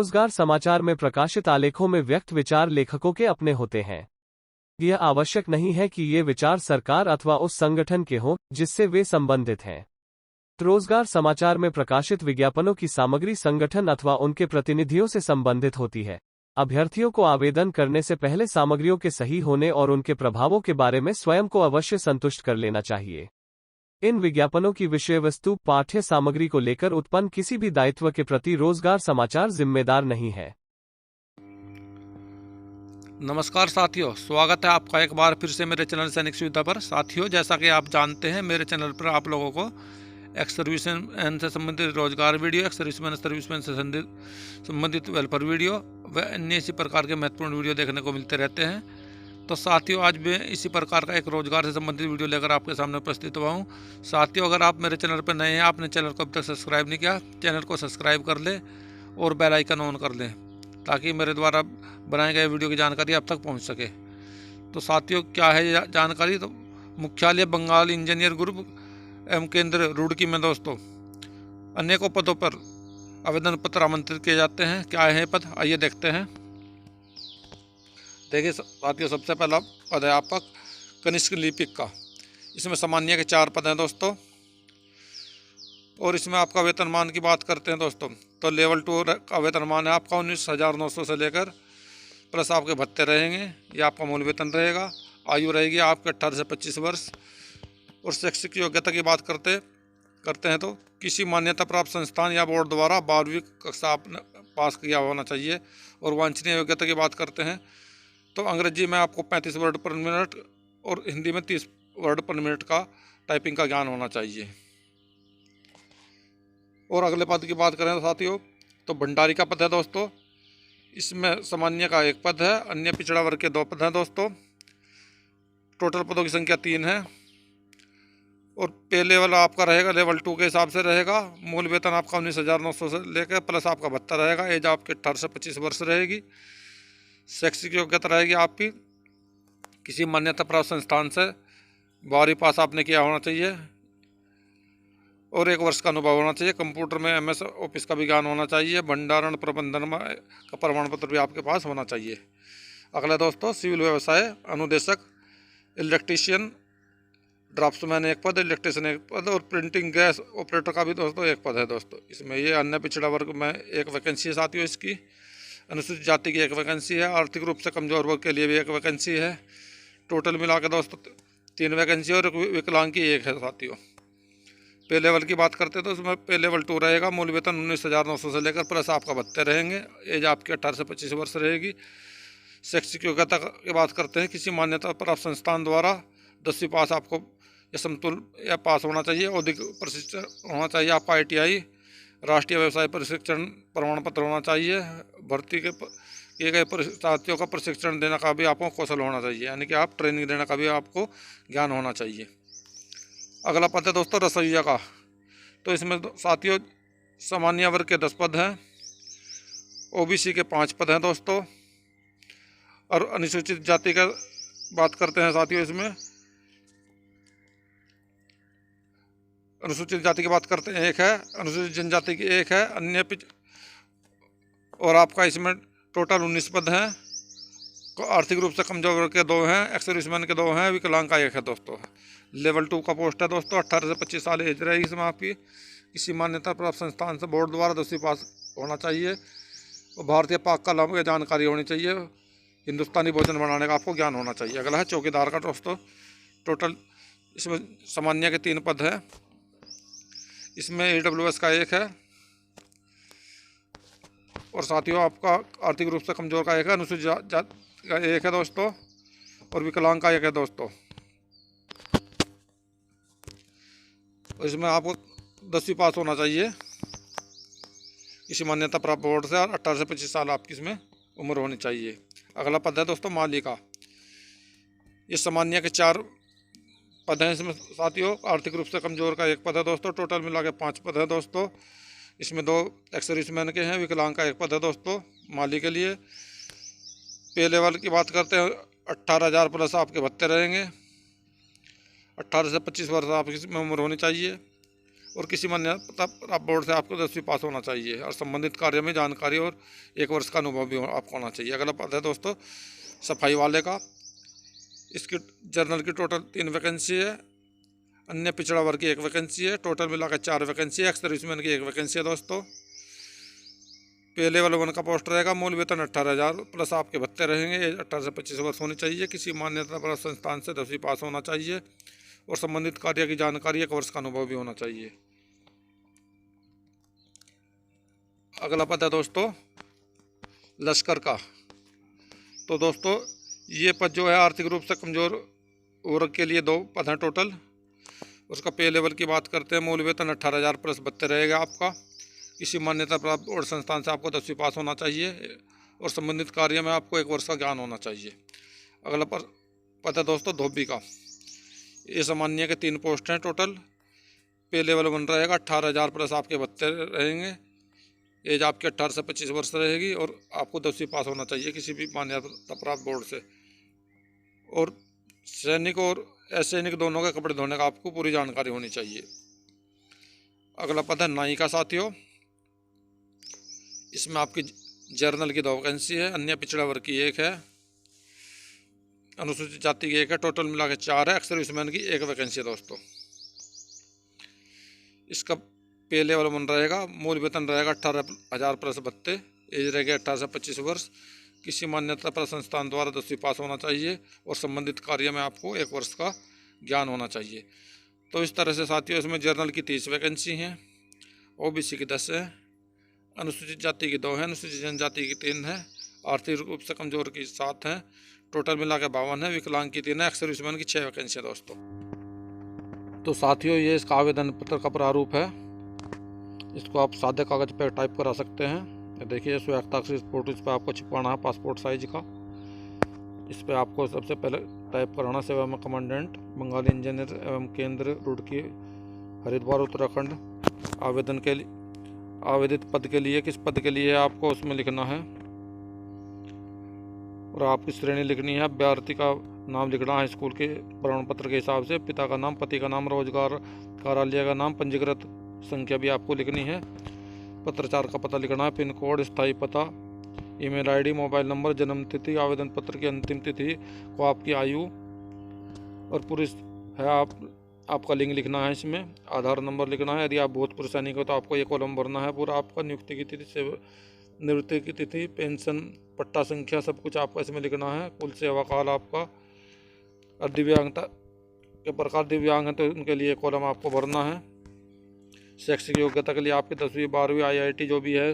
रोजगार समाचार में प्रकाशित आलेखों में व्यक्त विचार लेखकों के अपने होते हैं। यह आवश्यक नहीं है कि ये विचार सरकार अथवा उस संगठन के हों जिससे वे संबंधित हैं। रोजगार समाचार में प्रकाशित विज्ञापनों की सामग्री संगठन अथवा उनके प्रतिनिधियों से संबंधित होती है। अभ्यर्थियों को आवेदन करने से पहले सामग्रियों के सही होने और उनके प्रभावों के बारे में स्वयं को अवश्य संतुष्ट कर लेना चाहिए। इन विज्ञापनों की विषय वस्तु पाठ्य सामग्री को लेकर उत्पन्न किसी भी दायित्व के प्रति रोजगार समाचार जिम्मेदार नहीं है। नमस्कार साथियों, स्वागत है आपका एक बार फिर से मेरे चैनल सैनिक सुविधा पर। साथियों, जैसा कि आप जानते हैं, मेरे चैनल पर आप लोगों को एक्स सर्विसमैन से संबंधित रोजगार वीडियो, एक्स सर्विसमैन से संबंधित वेलफेयर वीडियो व अन्य इसी प्रकार के महत्वपूर्ण वीडियो देखने को मिलते रहते हैं। तो साथियों, आज मैं इसी प्रकार का एक रोजगार से संबंधित वीडियो लेकर आपके सामने उपस्थित हुआ हूँ। साथियों, अगर आप मेरे चैनल पर नए हैं, आपने चैनल को अब तक सब्सक्राइब नहीं किया, चैनल को सब्सक्राइब कर लें और बेल आइकन ऑन कर लें ताकि मेरे द्वारा बनाए गए वीडियो की जानकारी आप तक पहुंच सके। तो साथियों, क्या है जानकारी? तो मुख्यालय बंगाल इंजीनियर ग्रुप एवं केंद्र रुड़की में दोस्तों अनेकों पदों पर आवेदन पत्र आमंत्रित किए जाते हैं। क्या है पद, आइए देखते हैं। देखिए साथियों, सबसे पहला पद है आपका कनिष्ठ लिपिक का। इसमें सामान्य के 4 पद हैं दोस्तों, और इसमें आपका वेतनमान की बात करते हैं दोस्तों, तो लेवल 2 का वेतनमान है आपका 19,900 से लेकर प्लस आपके भत्ते रहेंगे। ये आपका मूल वेतन रहेगा। आयु रहेगी आपके 18 से 25 वर्ष। और शैक्षिक योग्यता की बात करते हैं तो किसी मान्यता प्राप्त संस्थान या बोर्ड द्वारा 12वीं कक्षा आपने पास किया होना चाहिए। और वांछनीय योग्यता की बात करते हैं तो अंग्रेजी में आपको 35 वर्ड पर मिनट और हिंदी में 30 वर्ड पर मिनट का टाइपिंग का ज्ञान होना चाहिए। और अगले पद की बात करें तो साथियों, तो भंडारी का पद है दोस्तों। इसमें सामान्य का 1 पद है, अन्य पिछड़ा वर्ग के 2 पद हैं दोस्तों। टोटल पदों की संख्या 3 है। और पे लेवल आपका रहेगा लेवल 2 के हिसाब से रहेगा। मूल वेतन आपका 19,900 से लेकर प्लस आपका भत्ता रहेगा। एज आपके 18 से 25 वर्ष रहेगी। शैक्षिक योग्यता रहेगी आपकी किसी मान्यता प्राप्त संस्थान से 12वीं पास आपने किया होना चाहिए और 1 वर्ष का अनुभव होना चाहिए। कंप्यूटर में MS ऑफिस का भी ज्ञान होना चाहिए। भंडारण प्रबंधन में का प्रमाण पत्र भी आपके पास होना चाहिए। अगला दोस्तों, सिविल व्यवसाय अनुदेशक, इलेक्ट्रीशियन, ड्राफ्ट्समैन 1 पद, इलेक्ट्रीशियन 1 पद और प्रिंटिंग गैस ऑपरेटर का भी दोस्तों 1 पद है दोस्तों। इसमें ये अन्य पिछड़ा वर्ग में 1 वैकेंसी है साथियों। इसकी अनुसूचित जाति की 1 वैकेंसी है। आर्थिक रूप से कमजोर वर्ग के लिए भी 1 वैकेंसी है। टोटल मिला के दोस्तों 3 वैकेंसी और विकलांग की 1 है साथियों। पे लेवल की बात करते हैं तो उसमें पे लेवल 2 रहेगा। मूल वेतन 19,900 से लेकर प्लस आपका भत्ते रहेंगे। एज आपकी 18 से 25 वर्ष रहेगी। शैक्षिक योग्यता की बात करते हैं किसी मान्यता प्राप्त संस्थान द्वारा 10वीं पास आपको या समतुल्य या पास होना चाहिए। अधिक प्रशिक्षण होना चाहिए आपका ITI, राष्ट्रीय व्यवसाय प्रशिक्षण प्रमाण पत्र होना चाहिए। भर्ती के किए गए साथियों का प्रशिक्षण देने का भी आपको कौशल होना चाहिए, यानी कि आप ट्रेनिंग देने का भी आपको ज्ञान होना चाहिए। अगला पद है दोस्तों रसोइया का। तो इसमें साथियों सामान्य वर्ग के 10 पद हैं, OBC के 5 पद हैं दोस्तों, और अनुसूचित जाति का बात करते हैं साथियों। इसमें अनुसूचित जाति की बात करते हैं 1 है, अनुसूचित जनजाति की 1 है, अन्य और आपका इसमें टोटल 19 पद हैं। आर्थिक रूप से कमजोर वर्ग के 2 हैं, एक्स सर्विसमैन के 2 हैं, विकलांग का 1 है दोस्तों। लेवल 2 का पोस्ट है दोस्तों। 18 से 25 साल एज रहेगी इसमें आपकी। किसी मान्यता प्राप्त संस्थान से बोर्ड द्वारा 10वीं पास होना चाहिए और भारतीय पाक कला की जानकारी होनी चाहिए। हिंदुस्तानी भोजन बनाने का आपको ज्ञान होना चाहिए। अगला है चौकीदार का दोस्तों। टोटल इसमें सामान्य के 3 पद हैं। इसमें AWS का 1 है और साथियों आपका आर्थिक रूप से कमजोर का 1 है, अनुसूचित जाति का 1 है दोस्तों, और विकलांग का 1 है दोस्तों। इसमें आपको 10वीं पास होना चाहिए किसी मान्यता प्राप्त बोर्ड से, और 18 से 25 साल आपकी इसमें उम्र होनी चाहिए। अगला पद है दोस्तों माली का। ये सामान्य के 4 पद हैं इसमें साथियों। आर्थिक रूप से कमजोर का 1 पद है दोस्तों। टोटल मिला के 5 पद है दोस्तों। इसमें 2 एक्स सर्विसमैन के हैं, विकलांग का 1 पद है दोस्तों माली के लिए। पे लेवल की बात करते हैं 18,000 प्लस आपके भत्ते रहेंगे। 18 से 25 वर्ष आपकी इसमें उम्र होनी चाहिए। और किसी मान्यता प्राप्त बोर्ड से आपको 10वीं पास होना चाहिए और संबंधित कार्य में जानकारी और 1 वर्ष का अनुभव भी आपको होना चाहिए। अगला पद है दोस्तों सफाई वाले का। इसकी जर्नल की टोटल 3 वैकेंसी है, अन्य पिछड़ा वर्ग की 1 वैकेंसी है, टोटल मिलाकर 4 वैकेंसी है। एक्स सर्विसमैन की 1 वैकेंसी है दोस्तों। पे लेवल 1 का पोस्ट रहेगा। मूल वेतन 18,000 प्लस आपके भत्ते रहेंगे। एज 18 से 25 वर्ष होनी चाहिए। किसी मान्यता प्राप्त संस्थान से 10वीं पास होना चाहिए और संबंधित कार्य की जानकारी 1 वर्ष का अनुभव भी होना चाहिए। अगला पद है दोस्तों लश्कर का। तो दोस्तों ये पद जो है आर्थिक रूप से कमजोर वर्ग के लिए 2 पद हैं टोटल। उसका पे लेवल की बात करते हैं। मूल वेतन 18,000 प्लस भत्ते रहेगा आपका। किसी मान्यता प्राप्त और संस्थान से आपको 10वीं पास होना चाहिए और संबंधित कार्य में आपको 1 वर्ष का ज्ञान होना चाहिए। अगला पद है दोस्तों धोबी का। ये सामान्य के 3 पोस्ट हैं टोटल। पे लेवल 1 रहेगा। 18,000 प्लस आपके भत्ते रहेंगे। एज आपकी 18 से 25 वर्ष रहेगी और आपको 10वीं पास होना चाहिए किसी भी मान्यता प्राप्त बोर्ड से। और सैनिक और असैनिक दोनों के कपड़े धोने का आपको पूरी जानकारी होनी चाहिए। अगला पद है नाई का साथियों। इसमें आपकी जर्नल की 2 वैकेंसी है, अन्य पिछड़ा वर्ग की 1 है, अनुसूचित जाति की 1 है, टोटल मिला के 4 है। एक्स सर्विसमैन की 1 वैकेंसी है दोस्तों। इसका पे लेवल 1 रहेगा। मूल वेतन रहेगा 18,000 प्लस भत्ते। एज रहेगी 18 से 25 वर्ष। किसी मान्यता प्राप्त संस्थान द्वारा 10वीं पास होना चाहिए और संबंधित कार्य में आपको 1 वर्ष का ज्ञान होना चाहिए। तो इस तरह से साथियों इसमें जर्नल की 30 वैकेंसी हैं, ओबीसी की 10 है, अनुसूचित जाति की 2 है, अनुसूचित जनजाति की 3 है, आर्थिक रूप से कमजोर की 7 है, टोटल मिला के 52 है, विकलांग की 3 है, एक्स सर्विसमैन की 6 वैकेंसी है दोस्तों। तो साथियों ये इसका आवेदन पत्र का प्रारूप है। इसको आप सादे कागज पर टाइप करा सकते हैं। देखिए स्वयंताक्षर फोटो इस पर आपको छिपाना है पासपोर्ट साइज का। इस पर आपको सबसे पहले टाइप कराना सेवा में कमांडेंट बंगाली इंजीनियर एवं केंद्र रुड़की हरिद्वार उत्तराखंड। आवेदन के लिए आवेदित पद के लिए किस पद के लिए आपको उसमें लिखना है और आपकी श्रेणी लिखनी है। अभ्यर्थी का नाम लिखना है स्कूल के प्रमाण पत्र के हिसाब से, पिता का नाम, पति का नाम, रोजगार कार्यालय का नाम, पंजीकृत संख्या भी आपको लिखनी है, पत्राचार का पता लिखना है, पिन कोड, स्थायी पता, ईमेल आईडी, मोबाइल नंबर, जन्म तिथि, आवेदन पत्र की अंतिम तिथि को आपकी आयु और पुरुष है आपका लिंग लिखना है। इसमें आधार नंबर लिखना है। यदि आप भूतपूर्व सैनिक हो तो आपको ये कॉलम भरना है पूरा आपका। नियुक्ति की तिथि, निवृत्ति की तिथि, पेंशन, पट्टा संख्या, सब कुछ आपको इसमें लिखना है। कुल सेवा काल आपका और दिव्यांगता के प्रकार दिव्यांग हैं तो उनके लिए कॉलम आपको भरना है। शैक्षिक योग्यता के लिए आपकी 10वीं 12वीं IIT जो भी है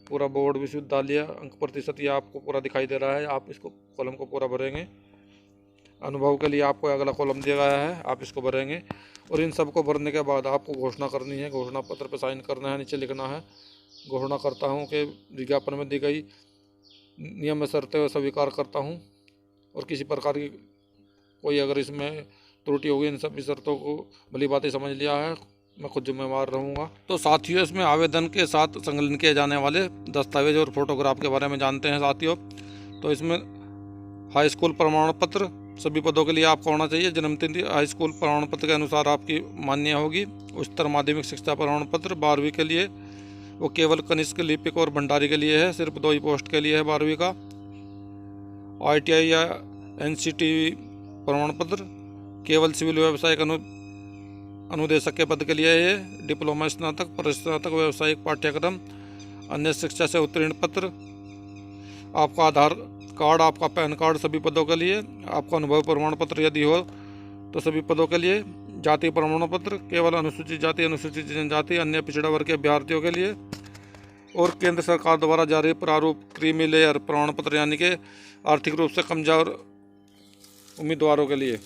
पूरा बोर्ड विश्वविद्यालय अंक प्रतिशत ये आपको पूरा दिखाई दे रहा है। आप इसको कॉलम को पूरा भरेंगे। अनुभव के लिए आपको अगला कॉलम दिया गया है, आप इसको भरेंगे। और इन सब को भरने के बाद आपको घोषणा करनी है। घोषणा पत्र पर साइन करना है। नीचे लिखना है घोषणा करता हूँ कि विज्ञापन में दी गई नियम में शर्तें स्वीकार करता हूँ और किसी प्रकार की कोई अगर इसमें त्रुटि होगी इन सभी शर्तों को भली बातें समझ लिया है, मैं खुद जिम्मेवार रहूँगा। तो साथियों इसमें आवेदन के साथ संलग्न किए जाने वाले दस्तावेज और फोटोग्राफ के बारे में जानते हैं साथियों। तो इसमें हाई स्कूल प्रमाण पत्र सभी पदों के लिए आपका होना चाहिए। जन्मतिथि हाई स्कूल प्रमाण पत्र के अनुसार आपकी मान्य होगी। उच्चतर माध्यमिक शिक्षा प्रमाण पत्र 12वीं के लिए वो केवल कनिष्क, लिपिक और भंडारी के लिए है, सिर्फ 2 ही पोस्ट के लिए है 12वीं का। ITI या NCT प्रमाण पत्र केवल सिविल व्यवसायिक अनुदेशक के पद के लिए है। डिप्लोमा, स्नातक, परिस्नातक, व्यावसायिक पाठ्यक्रम, अन्य शिक्षा से उत्तीर्ण पत्र, आपका आधार कार्ड, आपका पैन कार्ड सभी पदों के लिए। आपका अनुभव प्रमाण पत्र यदि हो तो सभी पदों के लिए। जाति प्रमाण पत्र केवल अनुसूचित जाति, अनुसूचित जनजाति, अन्य पिछड़ा वर्ग के अभ्यर्थियों के लिए। और केंद्र सरकार द्वारा जारी प्रारूप क्रीमी लेयर प्रमाण पत्र यानी कि आर्थिक रूप से कमजोर उम्मीदवारों के लिए।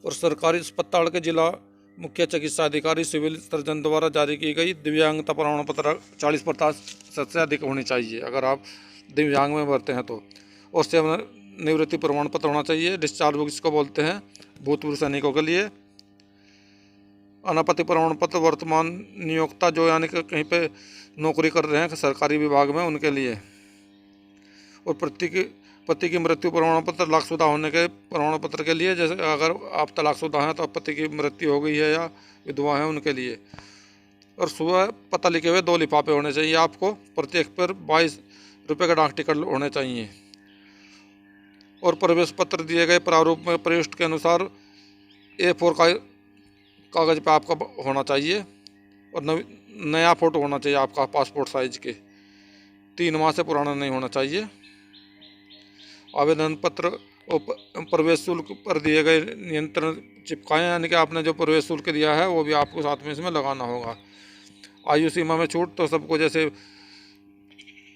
और सरकारी अस्पताल के जिला मुख्य चिकित्सा अधिकारी, सिविल सर्जन द्वारा जारी की गई दिव्यांगता प्रमाण पत्र 40% से अधिक होनी चाहिए अगर आप दिव्यांग में भरते हैं तो। और सेवानिवृत्ति प्रमाण पत्र होना चाहिए। डिस्चार्ज बुक जिसको बोलते हैं भूतपूर्व सैनिकों के लिए। अनापत्ति प्रमाण पत्र वर्तमान नियोक्ता जो यानी कि कहीं पे नौकरी कर रहे हैं सरकारी विभाग में उनके लिए। और प्रत्येक पति की मृत्यु प्रमाण पत्र, तलाकशुदा होने के प्रमाण पत्र के लिए, जैसे अगर आप तलाकशुदा हैं तो पति की मृत्यु हो गई है या विधवा हैं उनके लिए। और सुबह पता लिखे हुए 2 लिफाफे होने चाहिए आपको, प्रत्येक पर 22 रुपये का डाक टिकट होने चाहिए। और प्रवेश पत्र दिए गए प्रारूप में प्रविष्ट के अनुसार A4 का कागज़ पे आपका होना चाहिए और नया फ़ोटो होना चाहिए आपका पासपोर्ट साइज के, 3 माह से पुराना नहीं होना चाहिए। आवेदन पत्र और प्रवेश शुल्क पर दिए गए नियंत्रण चिपकाएं, यानी कि आपने जो प्रवेश शुल्क दिया है वो भी आपको साथ में इसमें लगाना होगा। आयु सीमा में छूट तो सबको जैसे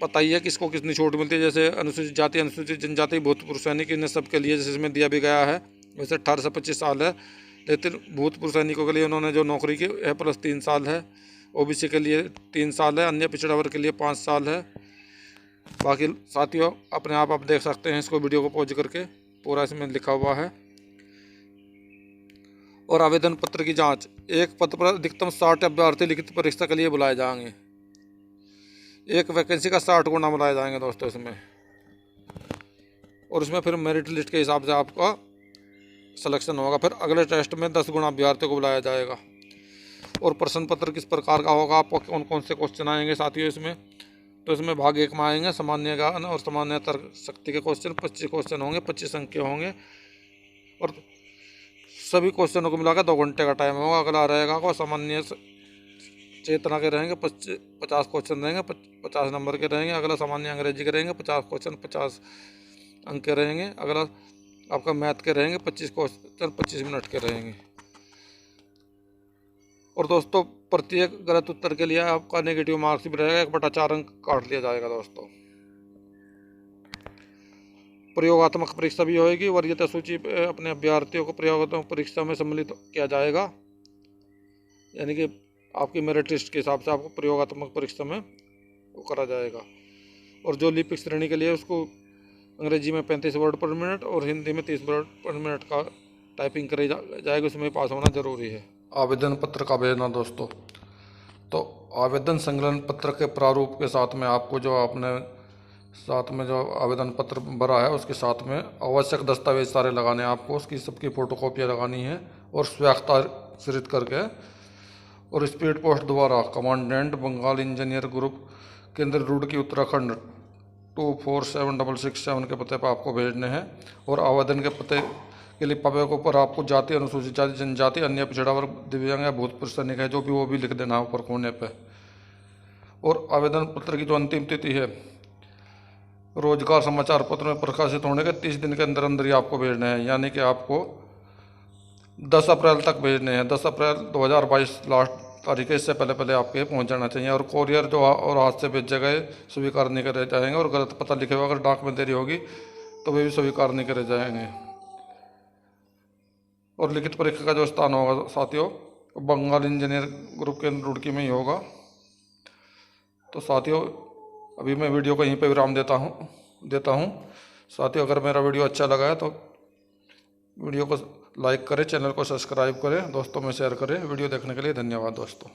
पता ही है किसको कितनी छूट मिलती है, जैसे अनुसूचित जाति, अनुसूचित जनजाति, भूतपूर्व सैनिक, इन सबके लिए जैसे इसमें दिया भी गया है। वैसे 18 से 25 साल है, लेकिन भूतपूर्व सैनिकों के लिए उन्होंने जो नौकरी की है प्लस 3 साल है, ओबीसी के लिए 3 साल है, अन्य पिछड़ा वर्ग के लिए 5 साल है। बाकी साथियों अपने आप देख सकते हैं इसको, वीडियो को पॉज करके, पूरा इसमें लिखा हुआ है। और आवेदन पत्र की जांच, एक पद पर अधिकतम 60 अभ्यर्थी लिखित परीक्षा के लिए बुलाए जाएंगे। एक वैकेंसी का 60 गुना बुलाए जाएंगे दोस्तों इसमें। और इसमें फिर मेरिट लिस्ट के हिसाब से आपका सिलेक्शन होगा। फिर अगले टेस्ट में 10 गुना अभ्यर्थियों को बुलाया जाएगा। और प्रश्न पत्र किस प्रकार का होगा, आपको कौन कौन से क्वेश्चन आएंगे साथियों इसमें, तो इसमें भाग 1 में आएंगे सामान्य ज्ञान और सामान्य तर्क शक्ति के क्वेश्चन, 25 क्वेश्चन होंगे, 25 अंक होंगे। और सभी क्वेश्चनों को मिलाकर 2 घंटे का टाइम होगा। अगला रहेगा को सामान्य चेतना के रहेंगे, 50 क्वेश्चन रहेंगे, 50 नंबर के रहेंगे। अगला सामान्य अंग्रेजी के रहेंगे, 50 क्वेश्चन, 50 अंक के रहेंगे। अगला आपका मैथ के रहेंगे, 25 क्वेश्चन, 25 मिनट के रहेंगे। और दोस्तों प्रत्येक गलत उत्तर के लिए आपका नेगेटिव मार्क्स भी रहेगा, 1/4 अंक काट लिया जाएगा दोस्तों। प्रयोगात्मक परीक्षा भी होगी। वरीयता सूची पे अपने अभ्यर्थियों को प्रयोगात्मक परीक्षा में सम्मिलित किया जाएगा, यानी कि आपकी मेरिट लिस्ट के हिसाब से आपको प्रयोगात्मक परीक्षा में वो करा जाएगा। और जो लिपिक श्रेणी के लिए उसको अंग्रेजी में 35 वर्ड पर मिनट और हिंदी में 30 वर्ड पर मिनट का टाइपिंग करी जाएगी, उसमें पास होना जरूरी है। आवेदन पत्र का भेजना दोस्तों, तो आवेदन संकलन पत्र के प्रारूप के साथ में आपको जो आपने साथ में जो आवेदन पत्र भरा है उसके साथ में आवश्यक दस्तावेज सारे लगाने हैं आपको, उसकी सबकी फ़ोटोकॉपियाँ लगानी है और स्वाक्षरित करके। और स्पीड पोस्ट द्वारा कमांडेंट बंगाल इंजीनियर ग्रुप, केंद्र रुड़की, उत्तराखंड 247667 के पते पर आपको भेजने हैं। और आवेदन के पते के लिफाफे के ऊपर आपको जाति, अनुसूचित जाति, जनजाति, अन्य पिछड़ा वर्ग, दिव्यांग या भूतपूर्व सैनिक है जो भी वो भी लिख देना है ऊपर कोने पे। और आवेदन पत्र की जो अंतिम तिथि है रोजगार समाचार पत्र में प्रकाशित होने के 30 दिन के अंदर अंदर ही आपको भेजने हैं, यानी कि आपको 10 अप्रैल तक भेजने हैं। 10 अप्रैल 2022 लास्ट तारीख है, इससे पहले पहले आपके पहुंच जाना चाहिए। और कोरियर जो और हाथ से भेजे गए स्वीकार नहीं करे जाएंगे, और गलत पता लिखे हुआ अगर डाक में देरी होगी तो वे भी स्वीकार नहीं करे जाएंगे। और लिखित परीक्षा का जो स्थान होगा साथियों बंगाल इंजीनियर ग्रुप के रुड़की में ही होगा। तो साथियों अभी मैं वीडियो को यहीं पे विराम देता हूँ। साथियों अगर मेरा वीडियो अच्छा लगा है तो वीडियो को लाइक करें, चैनल को सब्सक्राइब करें, दोस्तों में शेयर करें। वीडियो देखने के लिए धन्यवाद दोस्तों।